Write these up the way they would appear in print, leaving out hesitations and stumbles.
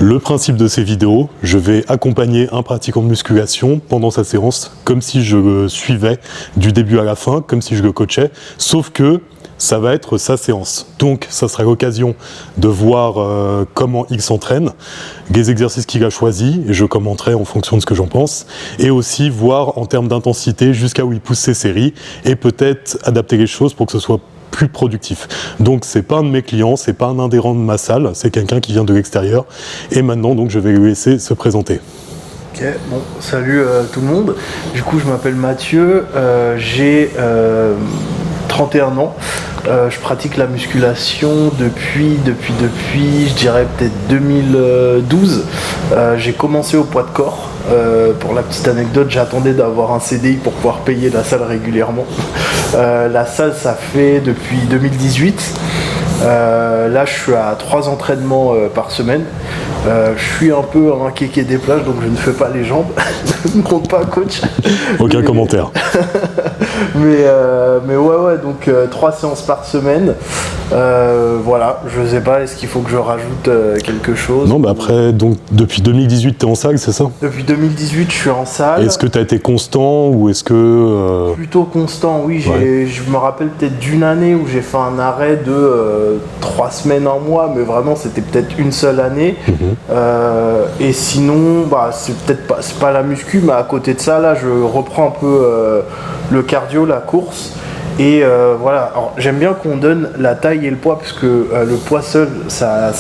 Le principe de ces vidéos, je vais accompagner un pratiquant de musculation pendant sa séance, comme si je le suivais du début à la fin, comme si je le coachais, sauf que ça va être sa séance. Donc ça sera l'occasion de voir comment il s'entraîne, les exercices qu'il a choisis, et je commenterai en fonction de ce que j'en pense, et aussi voir en termes d'intensité jusqu'à où il pousse ses séries, et peut-être adapter les choses pour que ce soit plus productif. Donc c'est pas un de mes clients, c'est pas un adhérent de ma salle, c'est quelqu'un qui vient de l'extérieur. Et maintenant donc je vais lui laisser se présenter. Ok, bon, salut tout le monde. Du coup je m'appelle Mathieu, j'ai 31 ans. Je pratique la musculation depuis je dirais peut-être 2012. J'ai commencé au poids de corps. Pour la petite anecdote, j'attendais d'avoir un CDI pour pouvoir payer la salle régulièrement. La salle, ça fait depuis 2018. Là, je suis à 3 entraînements par semaine. Je suis un peu un kéké des plages, donc je ne fais pas les jambes. Ne me compte pas, coach. Aucun commentaire. mais ouais, donc 3 séances par semaine. Voilà, je sais pas, est-ce qu'il faut que je rajoute quelque chose? Non, mais après, donc depuis 2018, tu es en salle, c'est ça? Depuis 2018, je suis en salle. Est-ce que tu as été constant ou est-ce que... Plutôt constant, oui. Ouais. Je me rappelle peut-être d'une année où j'ai fait un arrêt de 3 semaines, un mois, mais vraiment c'était peut-être une seule année. Et sinon, bah, c'est pas la muscu, mais à côté de ça, là, je reprends un peu le cardio, la course. Et voilà, alors j'aime bien qu'on donne la taille et le poids, parce que le poids seul, ça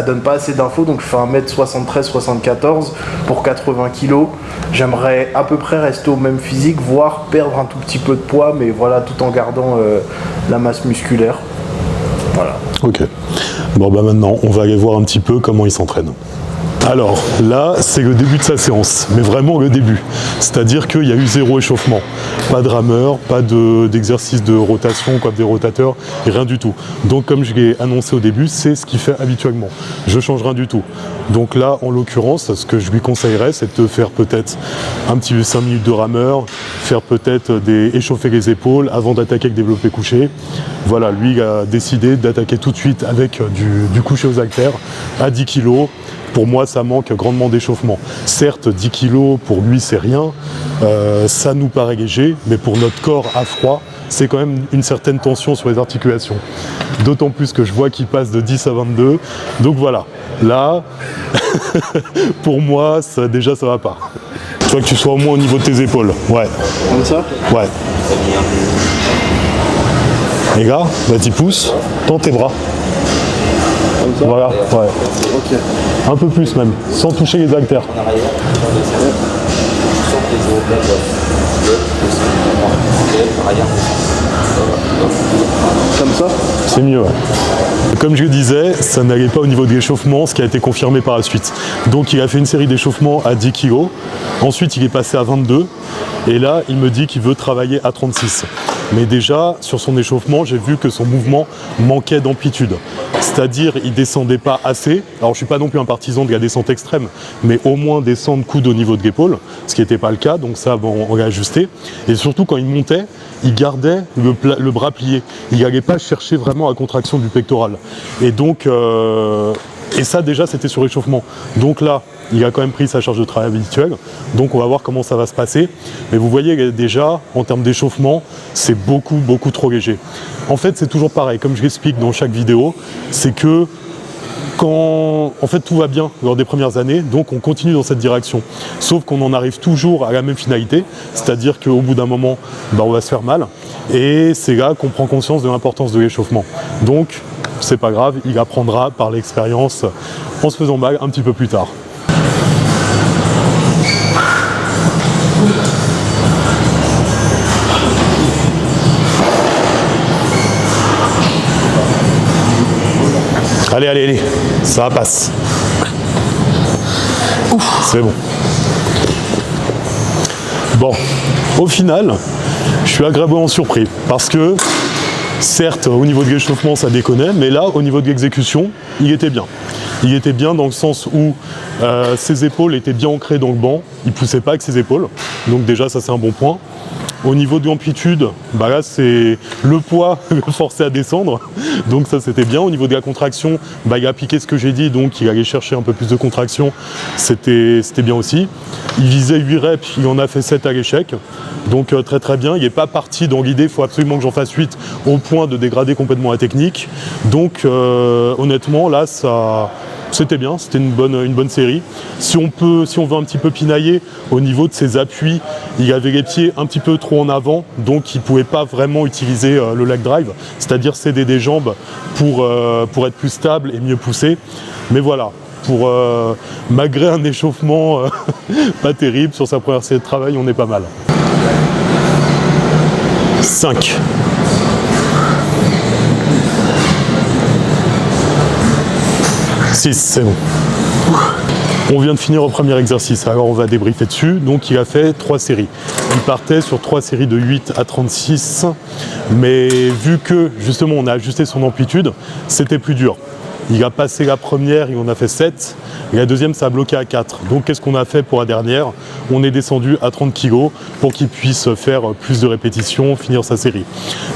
donne pas assez d'infos, donc je fais 1m73-74 pour 80 kg. J'aimerais à peu près rester au même physique, voire perdre un tout petit peu de poids, mais voilà, tout en gardant la masse musculaire. Voilà. Ok. Bon, bah maintenant, on va aller voir un petit peu comment il s'entraîne. Alors là, c'est le début de sa séance, mais vraiment le début. C'est-à-dire qu'il y a eu 0 échauffement. Pas de rameur, pas d'exercice de rotation, quoi, des rotateurs, et rien du tout. Donc comme je l'ai annoncé au début, c'est ce qu'il fait habituellement. Je change rien du tout. Donc là, en l'occurrence, ce que je lui conseillerais, c'est de faire peut-être un petit 5 minutes de rameur, faire peut-être échauffer les épaules avant d'attaquer avec développé couché. Voilà, lui il a décidé d'attaquer tout de suite avec du couché aux haltères à 10 kg. Pour moi, ça manque grandement d'échauffement. Certes, 10 kg, pour lui, c'est rien. Ça nous paraît léger, mais pour notre corps à froid, c'est quand même une certaine tension sur les articulations. D'autant plus que je vois qu'il passe de 10 à 22. Donc voilà, là, pour moi, déjà, ça va pas. Tu vois que tu sois au moins au niveau de tes épaules. Ouais. Comme ça? Ouais. Les gars, bah tu pousses, tends tes bras. Comme ça? Voilà, ouais. Ok. Un peu plus même, sans toucher les haltères. Comme ça? C'est mieux, ouais. Comme je le disais, ça n'allait pas au niveau de l'échauffement, ce qui a été confirmé par la suite. Donc il a fait une série d'échauffements à 10 kg, ensuite il est passé à 22, et là il me dit qu'il veut travailler à 36. Mais déjà, sur son échauffement, j'ai vu que son mouvement manquait d'amplitude. C'est-à-dire, il descendait pas assez. Alors, je suis pas non plus un partisan de la descente extrême, mais au moins descendre coude au niveau de l'épaule, ce qui n'était pas le cas, donc ça, bon, on l'a ajusté. Et surtout, quand il montait, il gardait le bras plié. Il n'allait pas chercher vraiment la contraction du pectoral. Et donc, et ça, déjà, c'était sur l'échauffement. Donc là, il a quand même pris sa charge de travail habituelle, donc on va voir comment ça va se passer. Mais vous voyez déjà, en termes d'échauffement, c'est beaucoup trop léger. En fait, c'est toujours pareil, comme je l'explique dans chaque vidéo, c'est que quand en fait tout va bien lors des premières années, donc on continue dans cette direction. Sauf qu'on en arrive toujours à la même finalité, c'est-à-dire qu'au bout d'un moment, bah, on va se faire mal. Et c'est là qu'on prend conscience de l'importance de l'échauffement. Donc, c'est pas grave, il apprendra par l'expérience en se faisant mal un petit peu plus tard. Allez, ça passe. C'est bon. Bon, au final, je suis agréablement surpris parce que, certes, au niveau de l'échauffement, ça déconnait, mais là, au niveau de l'exécution, il était bien. Il était bien dans le sens où ses épaules étaient bien ancrées dans le banc, il ne poussait pas avec ses épaules, donc déjà, ça c'est un bon point. Au niveau de l'amplitude, bah là c'est le poids forcé à descendre, donc ça c'était bien. Au niveau de la contraction, bah, il a appliqué ce que j'ai dit, donc il allait chercher un peu plus de contraction, c'était bien aussi. Il visait 8 reps, il en a fait 7 à l'échec, donc très très bien. Il n'est pas parti dans l'idée, il faut absolument que j'en fasse 8 au point de dégrader complètement la technique. Donc honnêtement là c'était bien, c'était une bonne série. Si on veut un petit peu pinailler au niveau de ses appuis, il avait les pieds un petit peu trop en avant, donc il ne pouvait pas vraiment utiliser le leg drive, c'est-à-dire céder des jambes pour être plus stable et mieux pousser. Mais voilà, malgré un échauffement pas terrible sur sa première série de travail, on est pas mal. 5. 6, c'est bon. On vient de finir le premier exercice, alors on va débriefer dessus. Donc il a fait 3 séries. Il partait sur 3 séries de 8 à 36, mais vu que justement on a ajusté son amplitude, c'était plus dur. Il a passé la première, il en a fait 7, et la deuxième ça a bloqué à 4. Donc qu'est-ce qu'on a fait pour la dernière? On est descendu à 30 kg pour qu'il puisse faire plus de répétitions, finir sa série.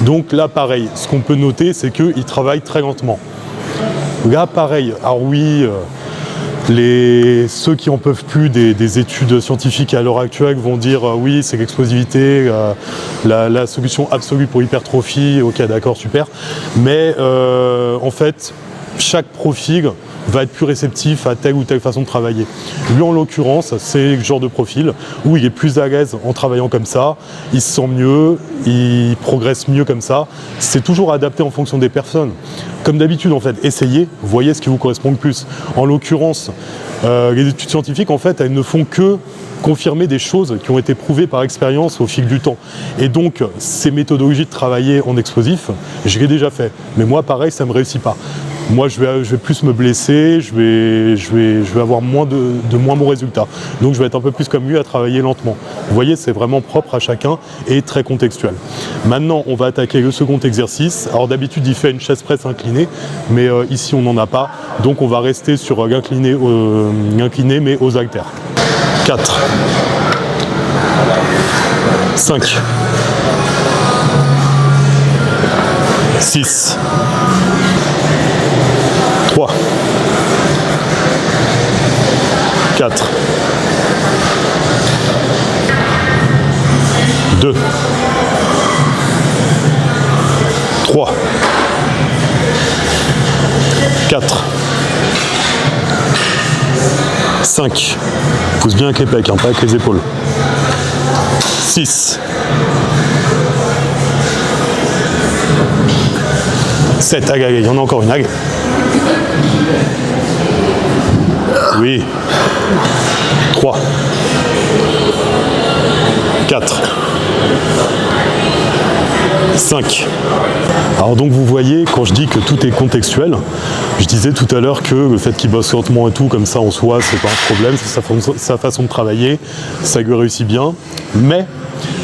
Donc là pareil, ce qu'on peut noter c'est qu'il travaille très lentement. Là, pareil, alors oui, ceux qui en peuvent plus des études scientifiques à l'heure actuelle vont dire oui, c'est l'explosivité, la solution absolue pour l'hypertrophie, ok, d'accord, super. Mais en fait, chaque profil va être plus réceptif à telle ou telle façon de travailler. Lui, en l'occurrence, c'est le genre de profil où il est plus à l'aise en travaillant comme ça, il se sent mieux, il progresse mieux comme ça. C'est toujours adapté en fonction des personnes. Comme d'habitude, en fait, essayez, voyez ce qui vous correspond le plus. En l'occurrence, les études scientifiques, en fait, elles ne font que confirmer des choses qui ont été prouvées par expérience au fil du temps. Et donc, ces méthodologies de travailler en explosif, je l'ai déjà fait. Mais moi, pareil, ça ne me réussit pas. Moi, je vais plus me blesser, je vais avoir moins bons résultats. Donc, je vais être un peu plus comme lui à travailler lentement. Vous voyez, c'est vraiment propre à chacun et très contextuel. Maintenant, on va attaquer le second exercice. Alors, d'habitude, il fait une chaise presse inclinée, mais ici, on n'en a pas. Donc, on va rester sur l'incliné, mais aux haltères. 4. 5. 6. 3, 4, 2, 3, 4, 5, pousse bien avec les pecs, hein, pas avec les épaules, 6, 7, allez, il y en a encore une, allez. Oui. 3. 4. 5. Alors donc vous voyez, quand je dis que tout est contextuel, je disais tout à l'heure que le fait qu'il bosse lentement et tout, comme ça en soi, c'est pas un problème, c'est sa façon de travailler, ça lui réussit bien, mais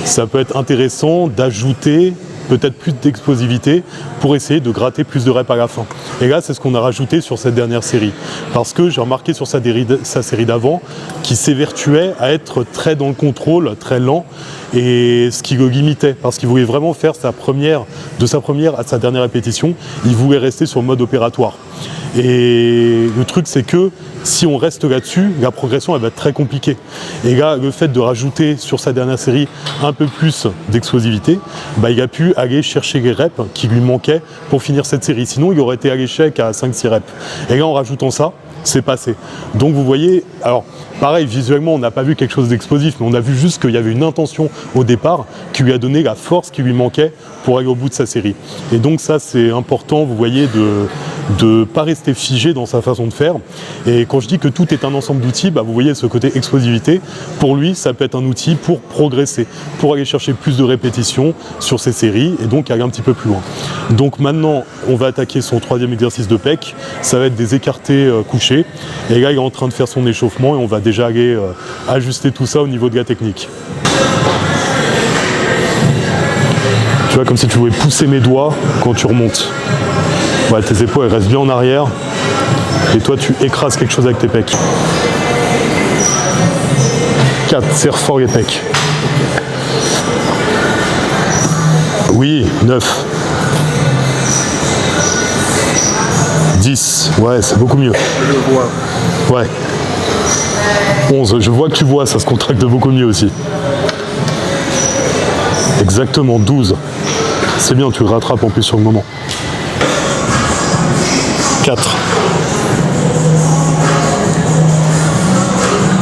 ça peut être intéressant d'ajouter peut-être plus d'explosivité pour essayer de gratter plus de reps à la fin. Et là, c'est ce qu'on a rajouté sur cette dernière série. Parce que j'ai remarqué sur sa série d'avant qu'il s'évertuait à être très dans le contrôle, très lent, et ce qui le limitait, parce qu'il voulait vraiment faire de sa première à sa dernière répétition, il voulait rester sur le mode opératoire. Et le truc, c'est que si on reste là-dessus, la progression elle va être très compliquée. Et là, le fait de rajouter sur sa dernière série un peu plus d'explosivité, bah, il a pu aller chercher les reps qui lui manquaient pour finir cette série. Sinon, il aurait été à l'échec à 5-6 reps. Et là, en rajoutant ça, c'est passé. Donc vous voyez, alors pareil, visuellement, on n'a pas vu quelque chose d'explosif, mais on a vu juste qu'il y avait une intention au départ qui lui a donné la force qui lui manquait pour aller au bout de sa série. Et donc ça, c'est important, vous voyez, de ne pas rester figé dans sa façon de faire. Et quand je dis que tout est un ensemble d'outils, bah, vous voyez ce côté explosivité, pour lui, ça peut être un outil pour progresser, pour aller chercher plus de répétitions sur ses séries et donc aller un petit peu plus loin. Donc maintenant, on va attaquer son troisième exercice de pec, ça va être des écartés couchés. Et là, il est en train de faire son échauffement et on va déjà aller ajuster tout ça au niveau de la technique. Tu vois, comme si tu pouvais pousser mes doigts quand tu remontes. Ouais, tes épaules elles restent bien en arrière et toi tu écrases quelque chose avec tes pecs. 4, serre fort les pecs. Oui, 9. 10. Ouais, c'est beaucoup mieux. Je vois. Ouais. 11. Je vois que tu vois, ça se contracte beaucoup mieux aussi. Exactement, 12. C'est bien, tu le rattrapes en plus sur le moment. 4.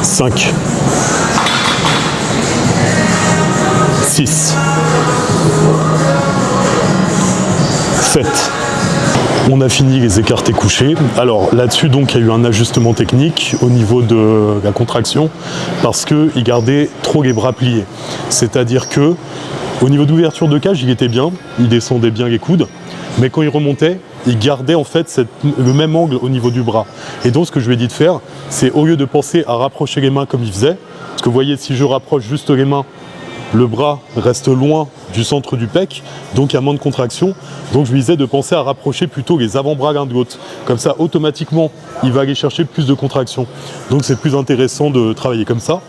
5. 6. 7. On a fini les écartés couchés. Alors là-dessus, donc, il y a eu un ajustement technique au niveau de la contraction parce qu'il gardait trop les bras pliés. C'est-à-dire que au niveau d'ouverture de cage, il était bien, il descendait bien les coudes, mais quand il remontait, il gardait en fait le même angle au niveau du bras. Et donc ce que je lui ai dit de faire, c'est au lieu de penser à rapprocher les mains comme il faisait, parce que vous voyez, si je rapproche juste les mains, le bras reste loin du centre du pec, donc il y a moins de contraction. Donc je lui disais de penser à rapprocher plutôt les avant-bras l'un de l'autre. Comme ça, automatiquement, il va aller chercher plus de contraction. Donc c'est plus intéressant de travailler comme ça.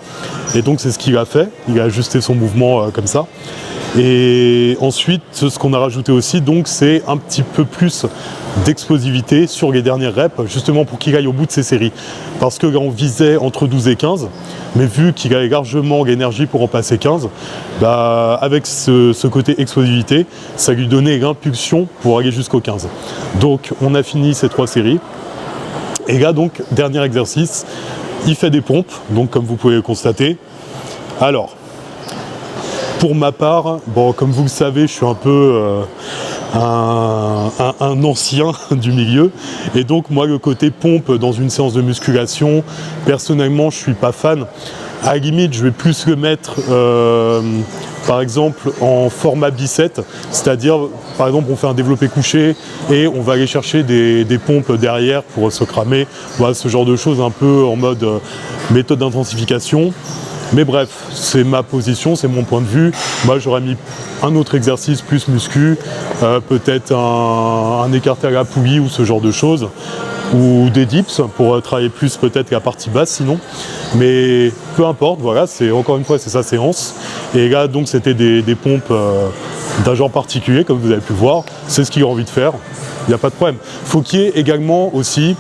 Et donc c'est ce qu'il a fait. Il a ajusté son mouvement comme ça. Et ensuite, ce qu'on a rajouté aussi, donc, c'est un petit peu plus d'explosivité sur les dernières reps, justement pour qu'il aille au bout de ses séries. Parce que là, on visait entre 12 et 15, mais vu qu'il avait largement l'énergie pour en passer 15, bah, avec ce côté explosivité, ça lui donnait l'impulsion pour aller jusqu'au 15. Donc, on a fini ces 3 séries. Et là, donc, dernier exercice, il fait des pompes, donc comme vous pouvez le constater. Alors, pour ma part, bon, comme vous le savez, je suis un peu un ancien du milieu. Et donc, moi, le côté pompe dans une séance de musculation, personnellement, je ne suis pas fan. À la limite, je vais plus le mettre, par exemple, en format bicep. C'est-à-dire, par exemple, on fait un développé couché et on va aller chercher des pompes derrière pour se cramer. Voilà, ce genre de choses un peu en mode méthode d'intensification. Mais bref, c'est ma position, c'est mon point de vue. Moi, j'aurais mis un autre exercice plus muscu, peut-être un écarté à la poulie ou ce genre de choses, ou des dips pour travailler plus peut-être la partie basse sinon. Mais peu importe, voilà, c'est encore une fois, c'est sa séance. Et là, donc, c'était des pompes d'un genre particulier, comme vous avez pu voir. C'est ce qu'il a envie de faire, il n'y a pas de problème. Il faut qu'il y ait également aussi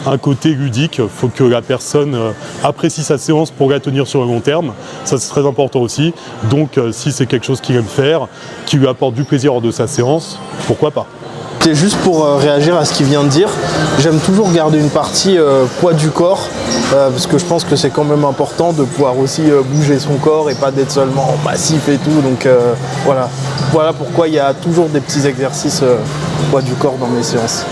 un côté ludique, il faut que la personne apprécie sa séance pour la tenir sur le long terme, ça c'est très important aussi. Donc si c'est quelque chose qu'il aime faire, qui lui apporte du plaisir lors de sa séance, pourquoi pas. C'est juste pour réagir à ce qu'il vient de dire, j'aime toujours garder une partie poids du corps, parce que je pense que c'est quand même important de pouvoir aussi bouger son corps et pas d'être seulement passif et tout, donc voilà pourquoi il y a toujours des petits exercices poids du corps dans mes séances.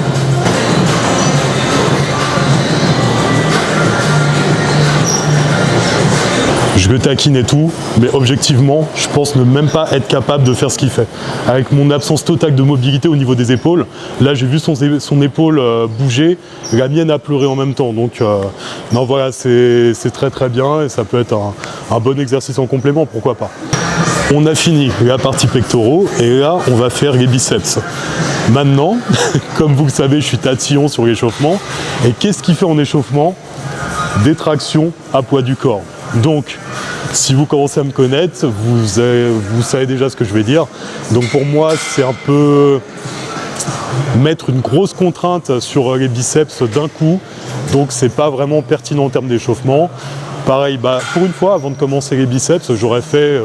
Je le taquine et tout, mais objectivement, je pense ne même pas être capable de faire ce qu'il fait. Avec mon absence totale de mobilité au niveau des épaules, là j'ai vu son épaule bouger, la mienne a pleuré en même temps. Donc non voilà, c'est très très bien et ça peut être un bon exercice en complément, pourquoi pas. On a fini la partie pectoraux et là on va faire les biceps. Maintenant, comme vous le savez, je suis tatillon sur l'échauffement. Et qu'est-ce qu'il fait en échauffement? Des tractions à poids du corps. Donc, si vous commencez à me connaître, vous savez déjà ce que je vais dire. Donc pour moi, c'est un peu mettre une grosse contrainte sur les biceps d'un coup. Donc c'est pas vraiment pertinent en termes d'échauffement. Pareil, pour une fois, avant de commencer les biceps, j'aurais fait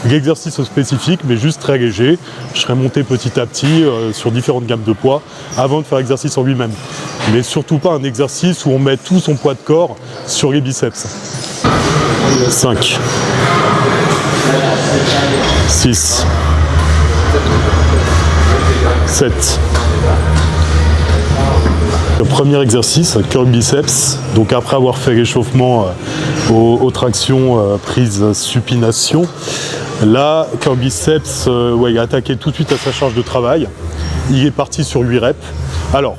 l'exercice spécifique, mais juste très léger. Je serais monté petit à petit sur différentes gammes de poids avant de faire l'exercice en lui-même. Mais surtout pas un exercice où on met tout son poids de corps sur les biceps. 5, 6, 7. Le premier exercice, curl biceps. Donc après avoir fait l'échauffement aux tractions prise supination, là, curl biceps, il a attaqué tout de suite à sa charge de travail. Il est parti sur 8 reps. Alors,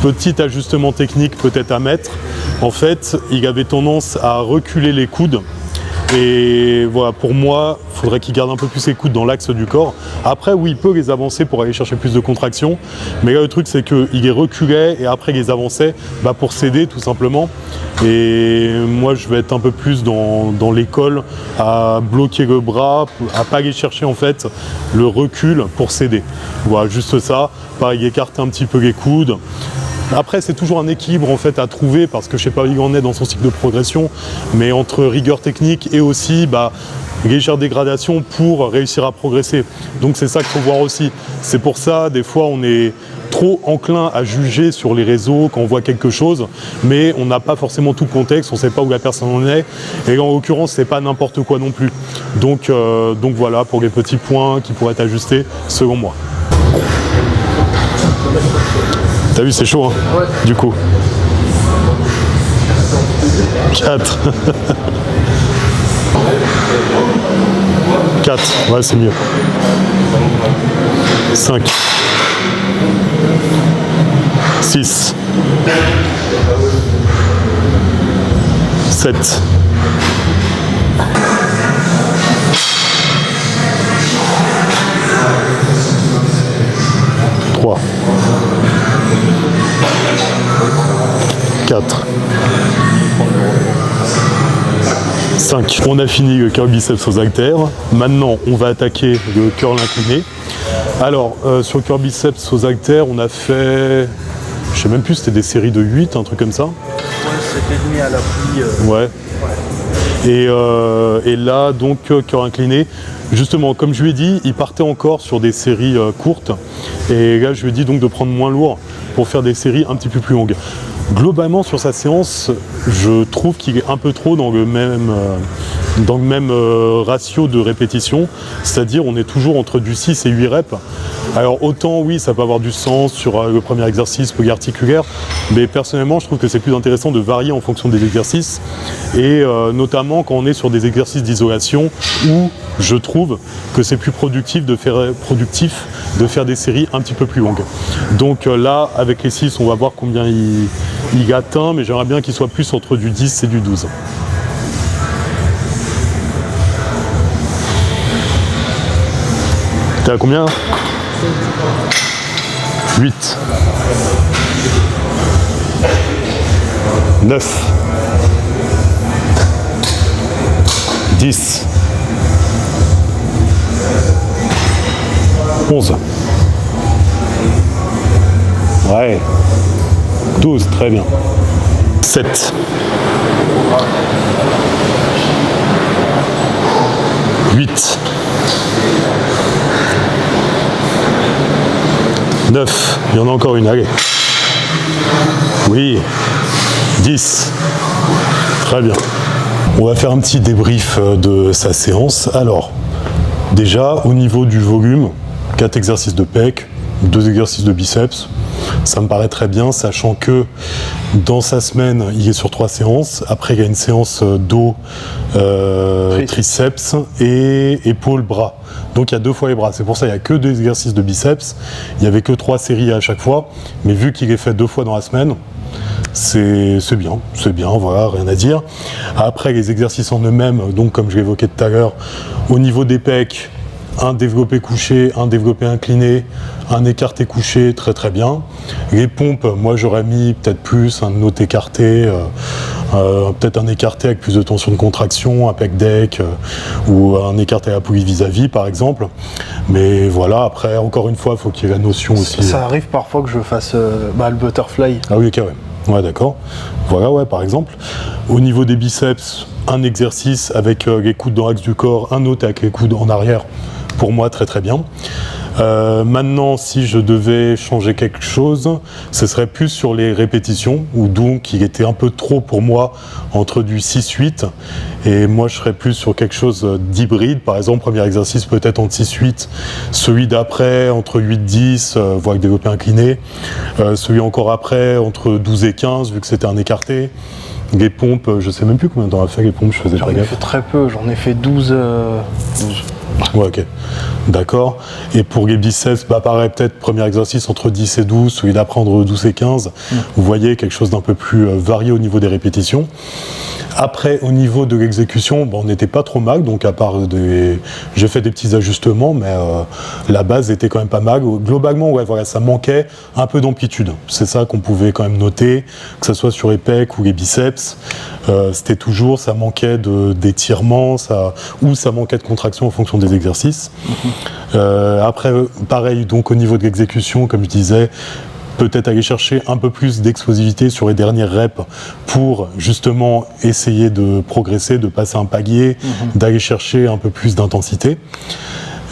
petit ajustement technique peut-être à mettre. En fait, il avait tendance à reculer les coudes Et voilà, pour moi, il faudrait qu'il garde un peu plus ses coudes dans l'axe du corps. Après, oui, il peut les avancer pour aller chercher plus de contraction. Mais là, le truc, c'est qu'il les reculait et après, il les avançait pour s'aider, tout simplement. Et moi, je vais être un peu plus dans l'école à bloquer le bras, à pas aller chercher, en fait, le recul pour s'aider. Voilà, juste ça. Pareil, écarter un petit peu les coudes. Après, c'est toujours un équilibre en fait à trouver parce que je sais pas où il en est dans son cycle de progression, mais entre rigueur technique et aussi légère dégradation pour réussir à progresser. Donc c'est ça qu'il faut voir aussi. C'est pour ça, des fois, on est trop enclin à juger sur les réseaux quand on voit quelque chose, mais on n'a pas forcément tout le contexte, on ne sait pas où la personne en est, et en l'occurrence, c'est pas n'importe quoi non plus. Donc voilà pour les petits points qui pourraient être ajustés selon moi. T'as vu, c'est chaud, hein, ouais. Du coup. 4. 4, ouais, c'est mieux. 5. 6. 7. 3. 4. 5. On a fini le curl biceps aux haltères. Maintenant, on va attaquer le curl incliné. Alors, sur le curl biceps aux haltères, on a fait, je sais même plus, c'était des séries de 8, un truc comme ça. Ouais, c'était demi à l'appui. Ouais. Et là, donc, curl incliné. Justement, comme je lui ai dit, il partait encore sur des séries courtes. Et là, je lui ai dit donc de prendre moins lourd pour faire des séries un petit peu plus longues. Globalement, sur sa séance, je trouve qu'il est un peu trop dans le même ratio de répétition, c'est-à-dire on est toujours entre du 6 et 8 reps. Alors autant oui, ça peut avoir du sens sur le premier exercice polyarticulaire, mais personnellement je trouve que c'est plus intéressant de varier en fonction des exercices, et notamment quand on est sur des exercices d'isolation où je trouve que c'est plus productif de faire des séries un petit peu plus longues. Donc là, avec les 6, on va voir combien il atteint, mais j'aimerais bien qu'il soit plus entre du 10 et du 12. T'es à combien? 8. 9. 10. 11. Ouais. 12, très bien. 7. 8. 9. Il y en a encore une, allez. Oui. 10. Très bien. On va faire un petit débrief de sa séance. Alors, déjà, au niveau du volume, 4 exercices de pec, 2 exercices de biceps. Ça me paraît très bien, sachant que dans sa semaine, il est sur 3 séances. Après, il y a une séance dos, triceps et épaules, bras. Donc il y a 2 fois les bras. C'est pour ça qu'il n'y a que 2 exercices de biceps. Il n'y avait que 3 séries à chaque fois. Mais vu qu'il est fait 2 fois dans la semaine, c'est bien, voilà, rien à dire. Après, les exercices en eux-mêmes, donc comme je l'évoquais tout à l'heure, au niveau des pecs, un développé couché, un développé incliné, un écarté couché, très très bien. Les pompes, moi j'aurais mis peut-être plus un autre écarté, peut-être un écarté avec plus de tension de contraction, un pec deck ou un écarté à la poulie vis-à-vis par exemple. Mais voilà, après encore une fois, il faut qu'il y ait la notion aussi. Ça arrive parfois que je fasse le butterfly. Ah oui, ok, ouais. Ouais, d'accord. Voilà, ouais, par exemple. Au niveau des biceps, un exercice avec les coudes dans l'axe du corps, un autre avec les coudes en arrière. Pour moi, très très bien. Maintenant, si je devais changer quelque chose, ce serait plus sur les répétitions, où donc il était un peu trop pour moi entre du 6-8, et moi je serais plus sur quelque chose d'hybride. Par exemple, premier exercice peut-être entre 6-8, celui d'après entre 8-10, voire avec développé incliné, celui encore après entre 12 et 15, vu que c'était un écarté. Les pompes, je sais même plus combien de temps on a fait les pompes, je faisais pas gaffe. J'en ai fait très peu, j'en ai fait 12. Ouais, ok. D'accord. Et pour les biceps, pareil, peut-être premier exercice entre 10 et 12, celui d'après entre 12 et 15. Vous voyez quelque chose d'un peu plus varié au niveau des répétitions. Après, au niveau de l'exécution, on n'était pas trop mal, donc à part j'ai fait des petits ajustements, mais la base était quand même pas mal. Globalement, ouais, voilà, ça manquait un peu d'amplitude. C'est ça qu'on pouvait quand même noter, que ce soit sur les pecs ou les biceps. C'était toujours, ça manquait d'étirement, ou ça manquait de contraction en fonction des exercices. Après, pareil, donc au niveau de l'exécution, comme je disais, peut-être aller chercher un peu plus d'explosivité sur les dernières reps pour justement essayer de progresser, de passer un palier, d'aller chercher un peu plus d'intensité.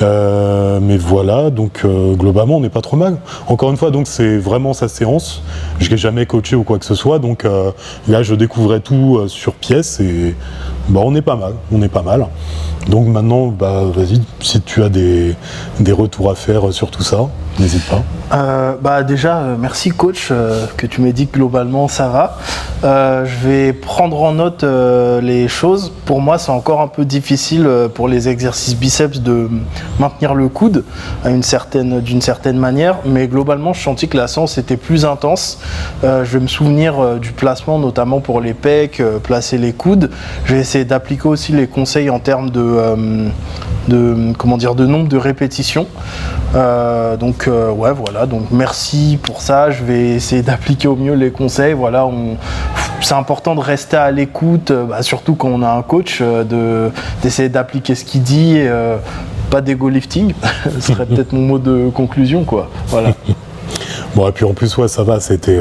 Mais voilà, donc globalement on n'est pas trop mal. Encore une fois, donc c'est vraiment sa séance. Je l'ai jamais coaché ou quoi que ce soit, donc là je découvrais tout sur pièce et on est pas mal. Donc maintenant, vas-y, si tu as des retours à faire sur tout ça, n'hésite pas. Déjà, merci coach, que tu m'aies dit que globalement ça va. Je vais prendre en note les choses. Pour moi, c'est encore un peu difficile pour les exercices biceps de maintenir le coude d'une certaine manière, mais globalement, je sentis que la séance était plus intense. Je vais me souvenir du placement, notamment pour les pecs, placer les coudes. Je vais essayer d'appliquer aussi les conseils en termes de nombre de répétitions. Voilà, donc merci pour ça. Je vais essayer d'appliquer au mieux les conseils. Voilà, c'est important de rester à l'écoute, surtout quand on a un coach, d'essayer d'appliquer ce qu'il dit. Pas d'ego lifting, ce serait peut-être mon mot de conclusion, quoi. Voilà. Bon, et puis en plus, ouais, ça va, c'était...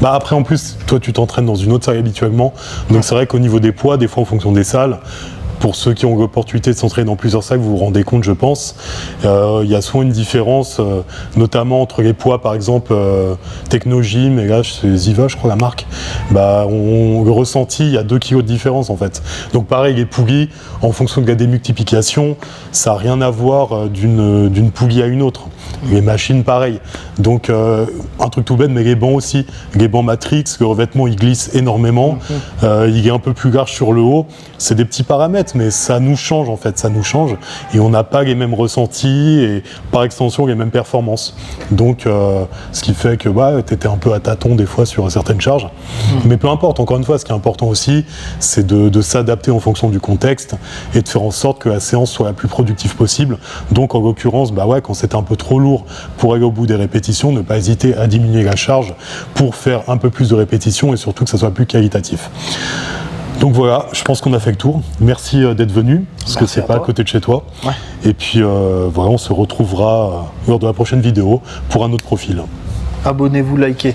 Après, en plus, toi, tu t'entraînes dans une autre salle habituellement, donc c'est vrai qu'au niveau des poids, des fois, en fonction des salles, pour ceux qui ont l'opportunité de s'entraîner dans plusieurs salles, vous vous rendez compte, je pense, il y a souvent une différence, notamment entre les poids, par exemple, Technogym, et là, c'est Ziva, je crois, la marque, le ressenti, il y a 2 kilos de différence, en fait. Donc pareil, les poulies, en fonction de la démultiplication, ça n'a rien à voir d'une poulie à une autre. Les machines, pareil. Donc, un truc tout bête, mais les bancs aussi. Les bancs Matrix, le revêtement, il glisse énormément. Il est un peu plus large sur le haut. C'est des petits paramètres, mais ça nous change, en fait. Ça nous change. Et on n'a pas les mêmes ressentis et, par extension, les mêmes performances. Donc, ce qui fait que tu étais un peu à tâtons, des fois, sur certaines charges. Mais peu importe. Encore une fois, ce qui est important aussi, c'est de s'adapter en fonction du contexte et de faire en sorte que la séance soit la plus productive possible. Donc, en l'occurrence, quand c'était un peu trop lourd pour aller au bout des répétitions, ne pas hésiter à diminuer la charge pour faire un peu plus de répétitions et surtout que ça soit plus qualitatif. Donc voilà, je pense qu'on a fait le tour. Merci d'être venu, parce que c'est pas à côté de chez toi. Ouais. Et puis voilà, on se retrouvera lors de la prochaine vidéo pour un autre profil. Abonnez-vous, likez.